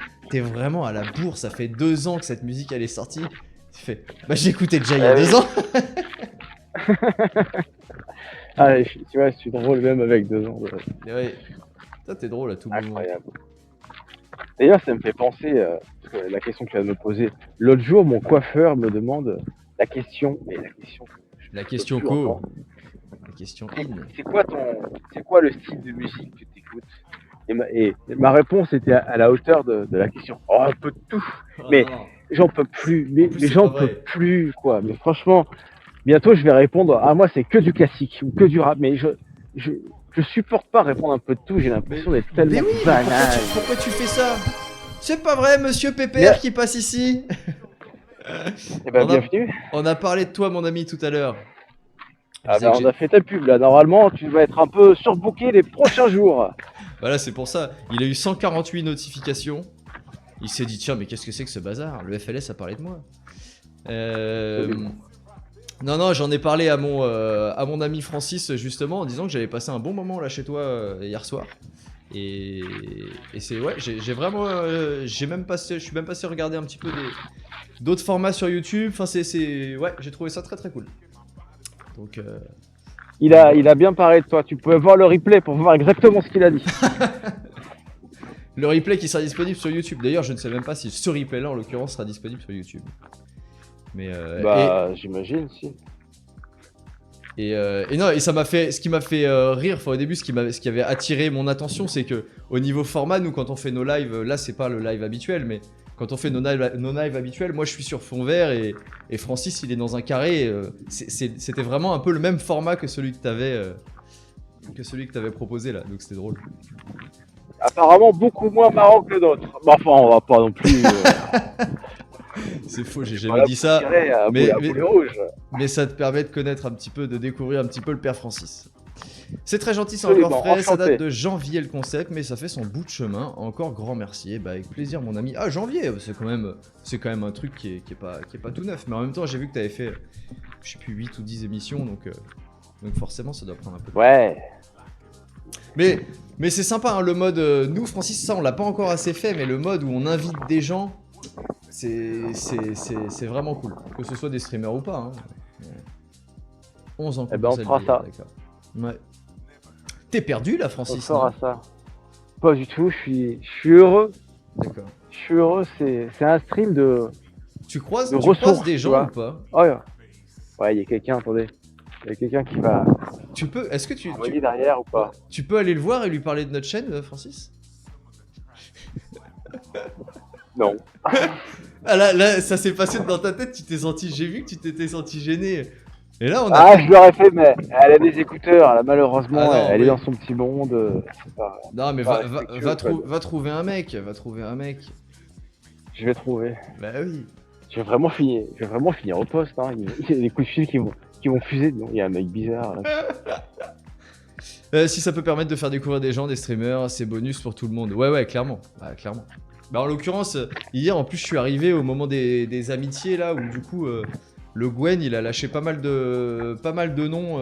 à la bourre. Ça fait 2 ans que cette musique elle est sortie. Tu fais, bah j'écoutais déjà il y a 2 ans. Ah, tu vois, je suis drôle même avec 2 ans. Ouais. Toi, t'es drôle à tout moment. Incroyable. D'ailleurs, ça me fait penser parce que la question que tu vas me poser. L'autre jour, mon coiffeur me demande la question, mais la question. La question plus co. encore. La question in. C'est quoi le style de musique que tu écoutes et ma réponse était à la hauteur de la question. Oh, un peu de tout. Oh, Mais non. j'en peux plus. Mais En plus, c'est j'en pas peux vrai. plus, quoi. Mais franchement, bientôt, je vais répondre. Ah, moi, c'est que du classique ou que du rap. Mais je supporte pas répondre un peu de tout. J'ai l'impression d'être Mais tellement oui, mais banal. pourquoi tu fais ça? C'est pas vrai, monsieur Pépère qui passe ici. Eh ben, On a- bienvenue. On a parlé de toi, mon ami, tout à l'heure. Je Ah disais ben, que on a fait ta pub là. Normalement, tu vas être un peu surbooké les prochains jours. Voilà, c'est pour ça. Il a eu 148 notifications. Il s'est dit, tiens, mais qu'est-ce que c'est que ce bazar? Le FLS a parlé de moi. Non, j'en ai parlé à mon ami Francis, justement, en disant que j'avais passé un bon moment là chez toi hier soir. Et c'est, ouais, j'ai vraiment. Je suis même passé regarder un petit peu d'autres formats sur YouTube. Enfin, ouais, j'ai trouvé ça très très cool. Donc. Il a bien parlé de toi. Tu pouvais voir le replay pour voir exactement ce qu'il a dit. Le replay qui sera disponible sur YouTube. D'ailleurs, je ne sais même pas si ce replay-là, en l'occurrence, sera disponible sur YouTube. Mais j'imagine, si. Et non, et ça m'a fait, ce qui m'a fait rire, enfin au début, ce qui avait attiré mon attention, c'est que au niveau format, nous, quand on fait nos lives, là, c'est pas le live habituel, mais quand on fait nos lives habituels, moi, je suis sur fond vert et Francis, il est dans un carré. C'était vraiment un peu le même format que celui que t'avais proposé là, donc c'était drôle. Apparemment beaucoup moins marrant que d'autres. Bon, enfin, on va pas non plus. C'est faux, j'ai jamais dit ça. Mais ça te permet de connaître un petit peu, de découvrir un petit peu le père Francis. C'est très gentil, c'est encore frais, ça date de janvier le concept, mais ça fait son bout de chemin. Encore grand merci, et bah avec plaisir mon ami. Ah, janvier, c'est quand même un truc qui est pas tout neuf, mais en même temps j'ai vu que t'avais fait, je sais plus, 8 ou 10 émissions, donc forcément ça doit prendre un peu de temps. Ouais. Mais c'est sympa, hein, le mode, nous Francis, ça on l'a pas encore assez fait, mais le mode où on invite des gens, c'est vraiment cool, que ce soit des streamers ou pas. Hein. 11 ans. Eh ben on fera ça. Ouais. T'es perdu là, Francis? On fera ça. Pas du tout, je suis heureux. D'accord. Je suis heureux, c'est un stream de. Tu croises des gens ou pas? Oh, ouais, il y a quelqu'un, attendez. Il y a quelqu'un qui va. Est-ce que tu derrière ou pas? Tu peux aller le voir et lui parler de notre chaîne, Francis? Non. Ah là, ça s'est passé dans ta tête, j'ai vu que tu t'étais senti gêné. Et là, je l'aurais fait, mais elle a des écouteurs, là, malheureusement, elle est dans son petit monde. Non, mais va trouver un mec, Je vais trouver. Bah oui. Je vais vraiment finir au poste, hein. Il y a des coups de fil qui vont fuser, il y a un mec bizarre, là. Si ça peut permettre de faire découvrir des gens, des streamers, c'est bonus pour tout le monde. Ouais, clairement. Clairement. Bah en l'occurrence, hier en plus je suis arrivé au moment des amitiés là, où du coup le Gwen il a lâché pas mal de noms,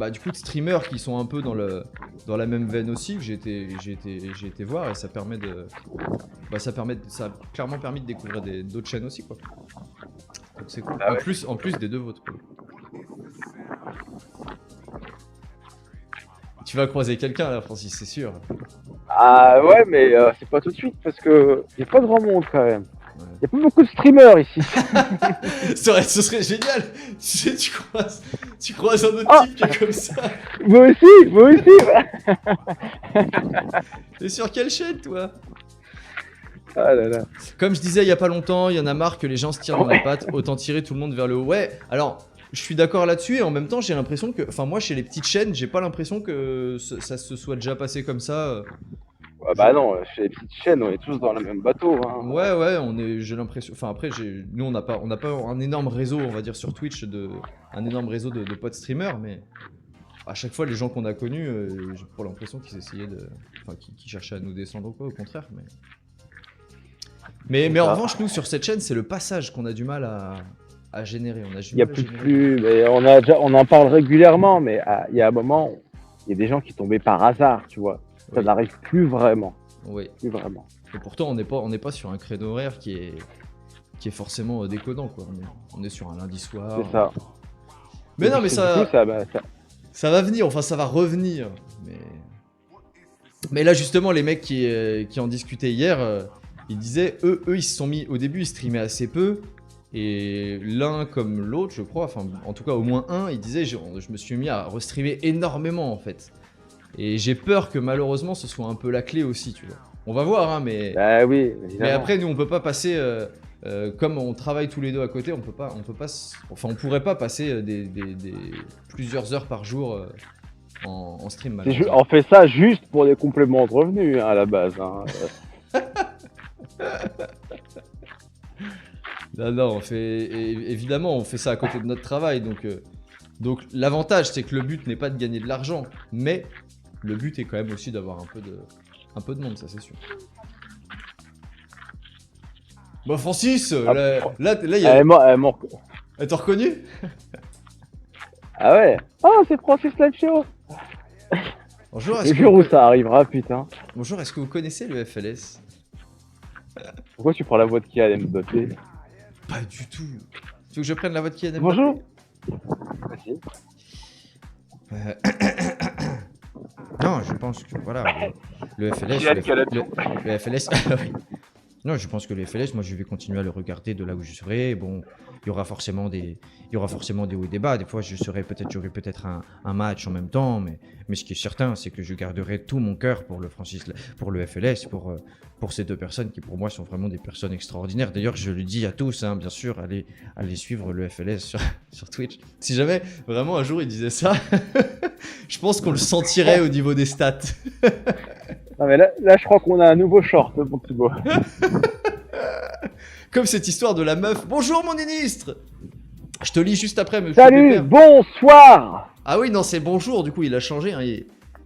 du coup de streamers qui sont un peu dans la même veine aussi, que j'ai été voir, et ça permet de... ça a clairement permis de découvrir d'autres chaînes aussi, quoi. Donc c'est cool. Ah ouais. En plus des deux vôtres. Tu vas croiser quelqu'un là, Francis, c'est sûr. Ah ouais, mais c'est pas tout de suite parce que y a pas grand monde quand même. Y a pas beaucoup de streamers ici. Ce serait génial. Tu croises un autre type qui est comme ça. Moi aussi. T'es sur quelle chaîne, toi? Ah là là. Comme je disais il y a pas longtemps, il y en a marre que les gens se tirent dans les pattes, autant tirer tout le monde vers le haut. Ouais, alors je suis d'accord là-dessus, et en même temps j'ai l'impression que, enfin moi chez les petites chaînes, j'ai pas l'impression que ça se soit déjà passé comme ça. Bah non, chez les petites chaînes, on est tous dans le même bateau. Hein. Ouais, j'ai l'impression. Enfin après, nous on n'a pas un énorme réseau, on va dire sur Twitch, un énorme réseau de potes streamers, à chaque fois, les gens qu'on a connus, j'ai pour l'impression qu'ils essayaient de... Enfin, qu'ils cherchaient à nous descendre ou quoi, au contraire. Mais en Ça. revanche, nous, sur cette chaîne, c'est le passage qu'on a du mal à générer. On a du Il n'y a mal à plus de générer. flux, mais on en parle régulièrement, mais il y a un moment, il y a des gens qui tombaient par hasard, tu vois. Ça Oui. n'arrive plus vraiment. Oui. Plus vraiment. Et pourtant, on n'est pas sur un créneau horaire qui est forcément déconnant, quoi. On est sur un lundi soir. C'est ça. Mais Et non, du mais coup, ça... Ça va venir, enfin ça va revenir. Mais là justement les mecs qui en discutaient hier, ils disaient, eux ils se sont mis, au début ils streamaient assez peu. Et l'un comme l'autre je crois, enfin en tout cas au moins un, il disait je me suis mis à restreamer énormément en fait. Et j'ai peur que malheureusement ce soit un peu la clé aussi, tu vois. On va voir hein, Bah oui, évidemment. mais après nous on peut pas passer... comme on travaille tous les deux à côté, on pourrait pas passer plusieurs heures par jour en stream. Malheureusement. On fait ça juste pour des compléments de revenus hein, à la base. Hein. Non, évidemment, on fait ça à côté de notre travail. Donc l'avantage, c'est que le but n'est pas de gagner de l'argent, mais le but est quand même aussi d'avoir un peu de monde, ça c'est sûr. Bah Francis, là il y a... T'as reconnu? Ah ouais. Oh, c'est Francis Live Show. Bonjour, le jour où ça arrivera, putain. Bonjour, est-ce que vous connaissez le FLS? Pourquoi tu prends la voix de Kylian Mbappé? Pas du tout. Tu veux que je prenne la voix de Kylian Mbappé? Bonjour. Vas-y. Non, je pense que voilà, le FLS, le FLS, oui. Non, je pense que le FLS, moi je vais continuer à le regarder de là où je serai. Bon, il y aura forcément des hauts et des bas. Des fois, j'aurai peut-être un match en même temps, mais ce qui est certain, c'est que je garderai tout mon cœur pour le FLS, pour ces deux personnes qui pour moi sont vraiment des personnes extraordinaires. D'ailleurs, je le dis à tous, hein, bien sûr, allez suivre le FLS sur Twitch. Si jamais vraiment un jour il disait ça, je pense qu'on le sentirait au niveau des stats. Non mais là, je crois qu'on a un nouveau short, mon Thibaut. Comme cette histoire de la meuf. Bonjour mon ministre. Je te lis juste après, monsieur Salut, Pépère. bonsoir. Ah oui, non, c'est bonjour, du coup, il a changé. Hein.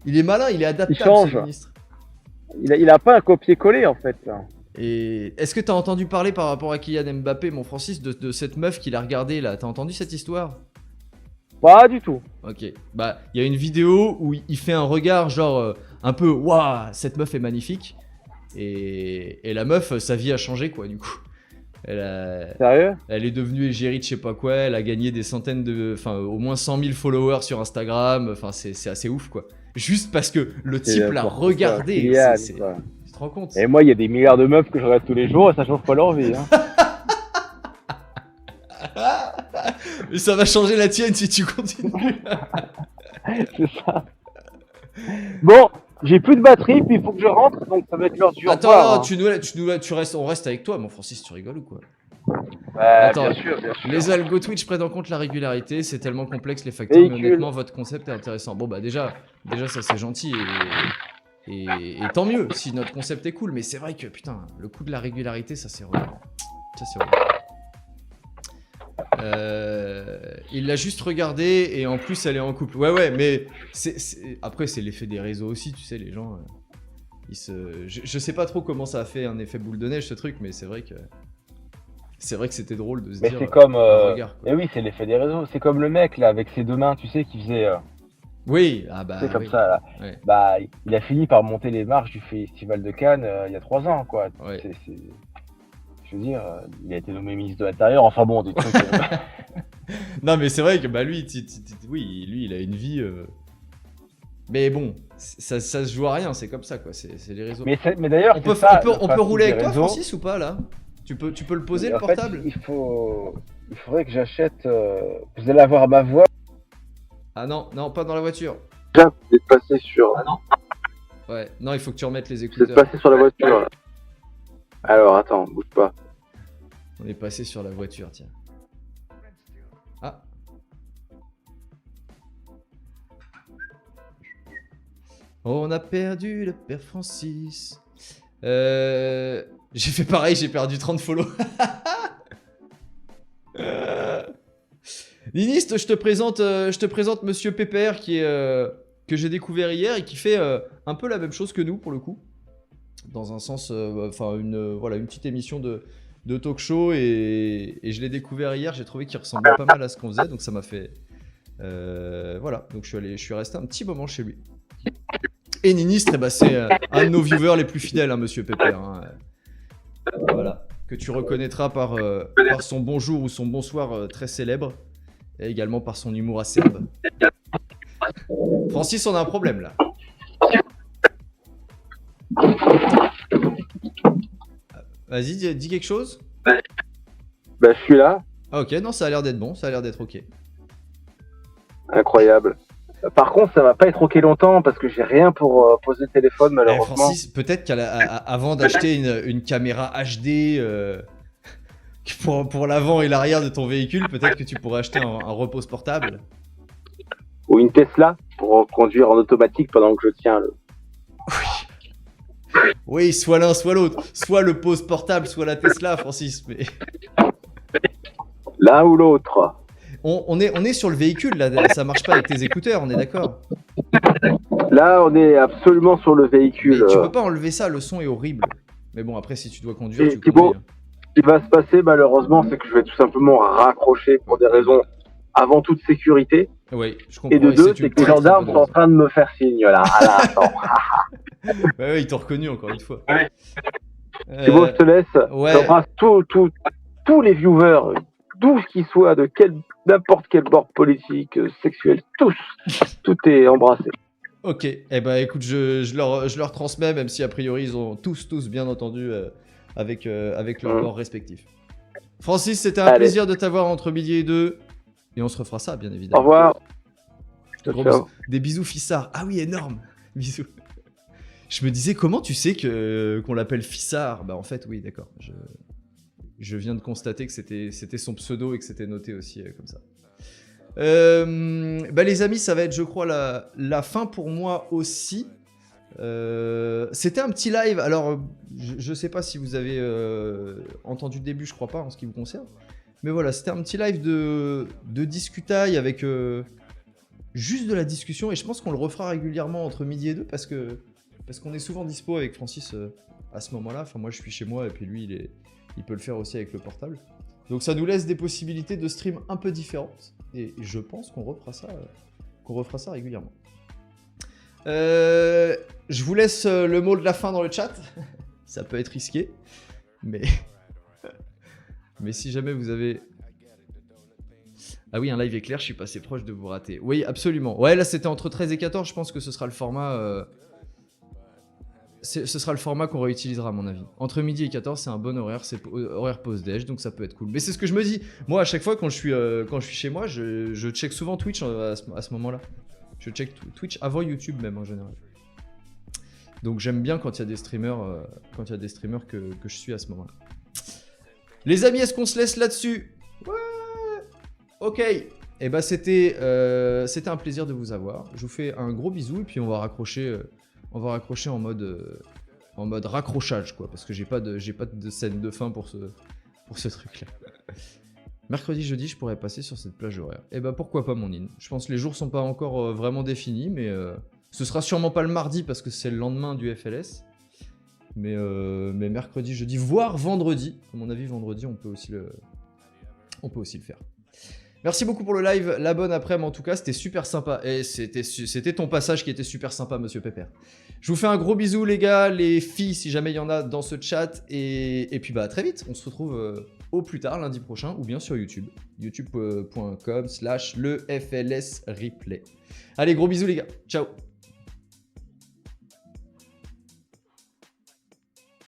Il est malin, il est adaptable, il change. ce ministre. Il a pas un copier-coller, en fait. Là. Et est-ce que t'as entendu parler par rapport à Kylian Mbappé, mon Francis, de cette meuf qu'il a regardée, là? T'as entendu cette histoire? Pas du tout. Ok. Bah, il y a une vidéo où il fait un regard, genre, un peu, waouh, cette meuf est magnifique. Et la meuf, sa vie a changé, quoi, du coup. Sérieux? Elle est devenue égérie de je sais pas quoi, elle a gagné des centaines enfin au moins 100 000 followers sur Instagram, enfin c'est assez ouf quoi. Juste parce que le type l'a regardé, tu te rends compte? Et moi il y a des milliards de meufs que je regarde tous les jours et ça change pas leur vie. Hein. Mais ça va changer la tienne si tu continues. C'est ça. Bon, j'ai plus de batterie, puis il faut que je rentre, donc ça va être l'heure du revoir. Attends, tu restes, on reste avec toi, mon Francis, tu rigoles ou quoi? Attends, bien sûr. Les algos Twitch prennent en compte la régularité, c'est tellement complexe les facteurs, mais honnêtement, votre concept est intéressant. Bon bah déjà ça c'est gentil et tant mieux si notre concept est cool, mais c'est vrai que putain, le coup de la régularité, ça c'est relou. Ça c'est relou. Il l'a juste regardé et en plus elle est en couple. Ouais, mais après c'est l'effet des réseaux aussi, tu sais, les gens... Je sais pas trop comment ça a fait un effet boule de neige ce truc, mais c'est vrai que c'était drôle de se dire... Mais c'est comme... regard, mais oui, c'est l'effet des réseaux. C'est comme le mec là avec ses deux mains, tu sais, qui faisait... Oui, ah bah... C'est comme oui. ça là. Ouais. Bah, il a fini par monter les marches du festival de Cannes il y a 3 ans, quoi. Ouais. Je veux dire, il a été nommé ministre de l'Intérieur, enfin bon, des trucs... Non mais c'est vrai que bah lui, oui, lui il a une vie... Mais bon, ça se joue à rien, c'est comme ça quoi, c'est les réseaux. Mais d'ailleurs, on peut rouler avec toi Francis ou pas là? Tu peux le poser le portable? Il faudrait que j'achète... Vous allez avoir ma voix. Ah non, pas dans la voiture. Là, vous êtes passé sur... Ah non. Ouais, non, il faut que tu remettes les écouteurs. Vous êtes passé sur la voiture là. Alors attends, bouge pas. On est passé sur la voiture, tiens. Ah. On a perdu le père Francis. J'ai fait pareil, j'ai perdu 30 follow. Niniste, je te présente Monsieur Pépère que j'ai découvert hier et qui fait un peu la même chose que nous pour le coup. Dans un sens, voilà, une petite émission de talk show et je l'ai découvert hier, j'ai trouvé qu'il ressemblait pas mal à ce qu'on faisait, donc ça m'a fait... voilà, donc je suis resté un petit moment chez lui. Et Niniste, c'est un de nos viewers les plus fidèles, hein, Monsieur Pépère. Hein. Voilà, que tu reconnaîtras par son bonjour ou son bonsoir très célèbre, et également par son humour acerbe. Francis, on a un problème là. Vas-y, dis quelque chose. Bah, je suis là. Ah ok, non, ça a l'air d'être bon, ça a l'air d'être ok. Incroyable. Par contre, ça va pas être ok longtemps parce que j'ai rien pour poser le téléphone malheureusement. Francis, peut-être qu'avant d'acheter une caméra HD pour l'avant et l'arrière de ton véhicule, peut-être que tu pourrais acheter un repose portable. Ou une Tesla pour conduire en automatique pendant que je tiens le... Oui, soit l'un, soit l'autre. Soit le pose portable, soit la Tesla, Francis. Mais... l'un ou l'autre. On est sur le véhicule, là. Ça marche pas avec tes écouteurs, on est d'accord. Là, on est absolument sur le véhicule. Mais tu peux pas enlever ça, le son est horrible. Mais bon, après, si tu dois conduire, tu Thibaut, conduis. ce qui va se passer, malheureusement, c'est que je vais tout simplement raccrocher pour des raisons avant toute sécurité. Oui, je comprends. Et de deux, c'est que les gendarmes sont en train de me faire signe, là. Ah là, attends. Ouais, ils t'ont reconnu encore une fois. Ouais. Thibaut, je te laisse. Ouais. J'embrasse tous les viewers, d'où qu'ils soient, de n'importe quel bord politique, sexuel, tous. Tout est embrassé. Ok, eh ben écoute, je leur transmets, même si a priori ils ont tous bien entendu avec leurs bords respectifs. Francis, c'était un plaisir de t'avoir entre midi et 2. Et on se refera ça, bien évidemment. Au revoir. Des bisous Fissard. Ah oui, énorme. Bisous. Je me disais, comment tu sais qu'on l'appelle Fissard? Bah en fait, oui, d'accord. Je viens de constater que c'était son pseudo et que c'était noté aussi comme ça. Bah les amis, ça va être, je crois, la fin pour moi aussi. C'était un petit live. Alors, je sais pas si vous avez entendu le début, je crois pas en ce qui vous concerne. Mais voilà, c'était un petit live de discutaille avec juste de la discussion. Et je pense qu'on le refera régulièrement entre midi et 2 parce qu'on est souvent dispo avec Francis à ce moment-là. Enfin, moi, je suis chez moi et puis lui, il peut le faire aussi avec le portable. Donc, ça nous laisse des possibilités de stream un peu différentes. Et je pense qu'on refera ça régulièrement. Je vous laisse le mot de la fin dans le chat. Ça peut être risqué, mais... Mais si jamais vous avez... Ah oui, un live éclair, je suis passé proche de vous rater. Oui, absolument. Ouais, là, c'était entre 13 et 14. Je pense que ce sera le format... Ce sera le format qu'on réutilisera, à mon avis. Entre midi et 14, c'est un bon horaire. C'est horaire pause-déj, donc ça peut être cool. Mais c'est ce que je me dis. Moi, à chaque fois, quand je suis chez moi, je check souvent Twitch à ce moment-là. Je check Twitch avant YouTube, même, en général. Donc, j'aime bien quand il y a des streamers, que je suis à ce moment-là. Les amis, est-ce qu'on se laisse là-dessus? Ouais. Ok. Et bah c'était un plaisir de vous avoir. Je vous fais un gros bisou et puis on va raccrocher en mode raccrochage quoi, parce que j'ai pas de scène de fin pour ce truc-là. Mercredi, jeudi, je pourrais passer sur cette plage horaire. Et bah pourquoi pas mon in. Je pense que les jours sont pas encore vraiment définis, mais ce sera sûrement pas le mardi parce que c'est le lendemain du FLS. Mais mercredi, jeudi, voire vendredi. À mon avis, vendredi, on peut aussi le faire. Merci beaucoup pour le live. La bonne après-midi, en tout cas, c'était super sympa. Et c'était ton passage qui était super sympa, Monsieur Pépère. Je vous fais un gros bisou, les gars, les filles, si jamais il y en a dans ce chat. Et puis, bah, à très vite. On se retrouve au plus tard, lundi prochain, ou bien sur YouTube. youtube.com/le FLS replay. Allez, gros bisous, les gars. Ciao.